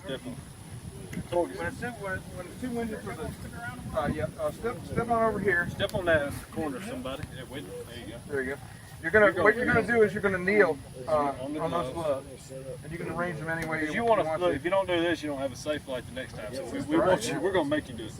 Definitely. So when it's too windy for the, step on over here. Step on that corner, somebody. Yeah, wait. There you go. There you go. What you're gonna do is you're gonna kneel on those gloves, and you can arrange them any way you want to. Look, if you don't do this, you don't have a safe flight the next time. So we want you. We're gonna make you do it.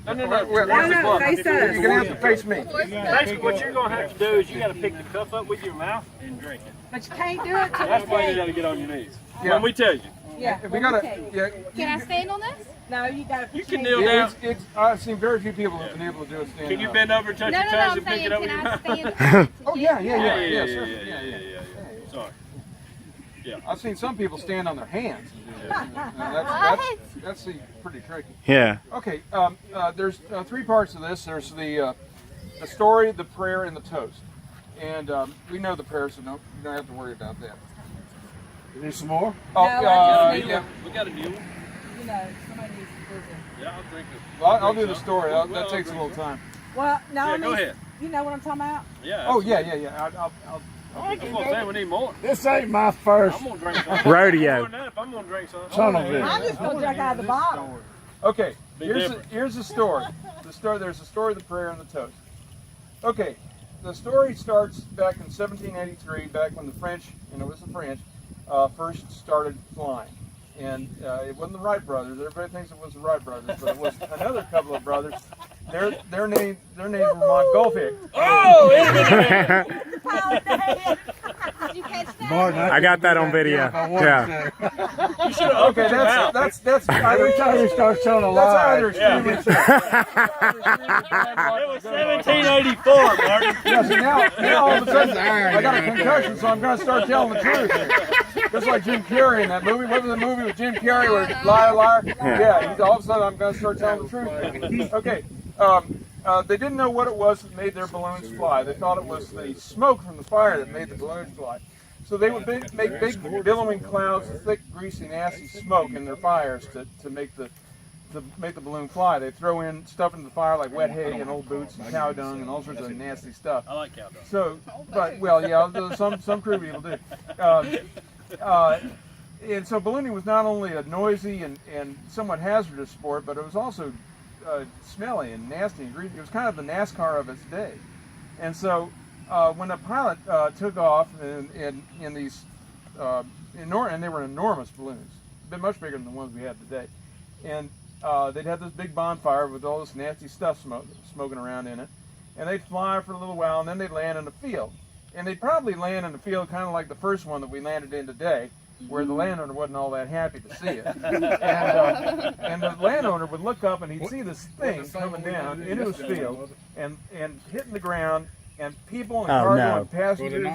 No. Where's the glove? face us. You're gonna have to face me. Basically, what you're gonna have to do is you got to pick the cup up with your mouth and drink it. But you can't do it till That's we why you say. got to get on your knees. Yeah. When we tell you. Yeah. We gotta. Yeah. Can I stand on this? No, you gotta. You can kneel Yeah, down. I've seen very few people who've been able to do it standing Can you up. bend over and touch No, your no, toes I'm and pick saying, it up with can your I mouth? stand? Oh Yeah. Sorry. I've seen some people stand on their hands. And do that. What? That's pretty tricky. Yeah. Okay, there's three parts of this. There's the story, the prayer, and the toast. And we know the prayer, so you don't have to worry about that. You need some more? Oh, Yeah. We got a new one. You know, somebody needs to visit. Yeah, I'll drink it. well, I'll do the story. That takes a little time. Well, no, Yeah, I go mean, ahead. you know what I'm talking about? Yeah. Oh, yeah. I'm gonna say we need more. This ain't my first I'm gonna drink some. Rodeo. More than that, if I'm gonna drink some. son of a I'm just gonna drink out of the bottle. Okay, Be here's different. the story. There's the story, the prayer, and the toast. Okay, the story starts back in 1783, back when the French, and it was the French, first started flying. And it wasn't the Wright brothers. Everybody thinks it was the Wright brothers, but it was another couple of brothers. Their names were Montgolfier. Oh, wait a minute. Did you catch that? Martin, I got that on video. if I wanted Yeah. to. You should have Okay, that's Every time you start telling a that's lie. either extremely It was 1784, Martin. Yeah, so now all of a sudden I got a concussion, so I'm going to start telling the truth. Just like Jim Carrey in that movie. What was the movie with Jim Carrey where liar, liar? Yeah, all of a sudden I'm going to start telling the truth. Okay, they didn't know what it was that made their balloons fly. They thought it was the smoke from the fire that made the balloons fly. So they would make big billowing clouds of thick, greasy, nasty smoke in their fires to make the balloon fly. They throw in stuff into the fire like wet hay and old boots and cow dung and all sorts of nasty stuff. I like cow dung. So, but some crew people do. And so ballooning was not only a noisy and somewhat hazardous sport, but it was also smelly and nasty and greasy. It was kind of the NASCAR of its day. And so when a pilot took off in these, and they were enormous balloons, been much bigger than the ones we had today, and they'd have this big bonfire with all this nasty stuff smoking around in it, and they'd fly for a little while, and then they'd land in a field. And they'd probably land in a field kind of like the first one that we landed in today, where the landowner wasn't all that happy to see it. And the landowner would look up and he'd see this thing coming down into his field and hitting the ground, and people and cargo and passengers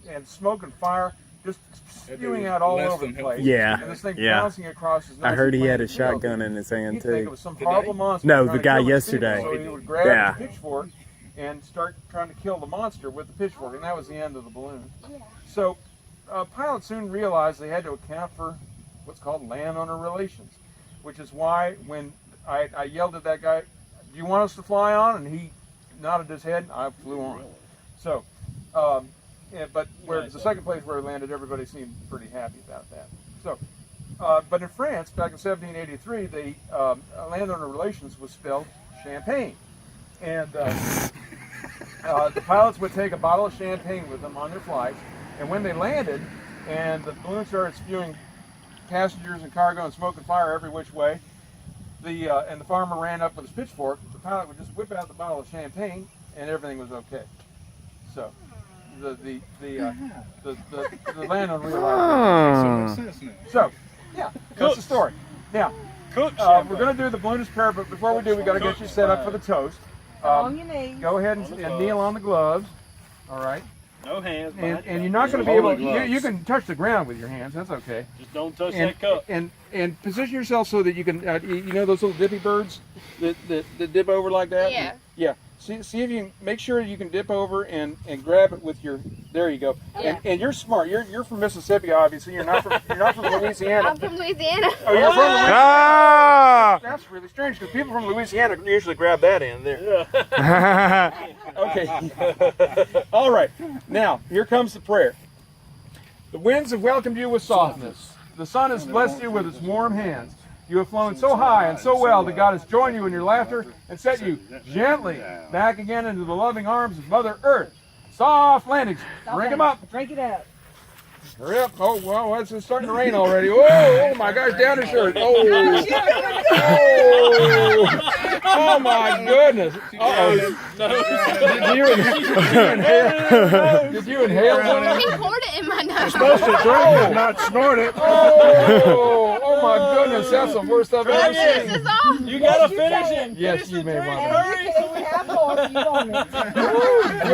and smoke and fire just spewing out all over the place. Yeah. And this thing Yeah. bouncing across his I heard he had a nice field. shotgun in his hand He'd think it too. was some horrible monster. No, trying the to guy kill his yesterday. people, so he would grab Yeah. his pitchfork and start trying to kill the monster with the pitchfork, and that was the end of the balloon. So pilots soon realized they had to account for what's called landowner relations, which is why when I yelled at that guy, "Do you want us to fly on?" and he nodded his head, I flew on. So, but where the second place where we landed, everybody seemed pretty happy about that. So, but in France, back in 1783, the landowner relations was spelled champagne. And the pilots would take a bottle of champagne with them on their flights, and when they landed and the balloon started spewing passengers and cargo and smoke and fire every which way, and the farmer ran up with his pitchfork, the pilot would just whip out the bottle of champagne and everything was okay. So the landowner realized that. So yeah, that's the story. Now we're going to do the balloonist prayer, but before we do, we got to get you set up for the toast. On your knees. Go ahead and kneel on the gloves. All right. No hands. And you're not going to be able. You can touch the ground with your hands. That's okay. Just don't touch that cup. And position yourself so that you can. You know those little dippy birds that dip over like that. Yeah. Yeah. See if you can make sure you can dip over and grab it with your. There you go. Yeah. And you're smart. You're from Mississippi, obviously. You're not from Louisiana. I'm from Louisiana. Oh, you're from Louisiana. Ah! That's really strange because people from Louisiana usually grab that end there. Okay. All right. Now, here comes the prayer. The winds have welcomed you with softness. The sun has blessed you with its warm hands. You have flown so high and so well that God has joined you in your laughter and set you gently back again into the loving arms of Mother Earth. Soft landings. Drink them up. Drink it up. Hurry up. Oh, well, it's starting to rain already. Oh my gosh, down his shirt. Oh, oh my goodness. Uh-oh. Did you inhale some of He it? poured it in my nose. Supposed to drink it, not snort it. Oh my goodness, that's the worst I've ever This seen. is all. You gotta finish it. Yes, you may, Mama. And you can have more if you want it.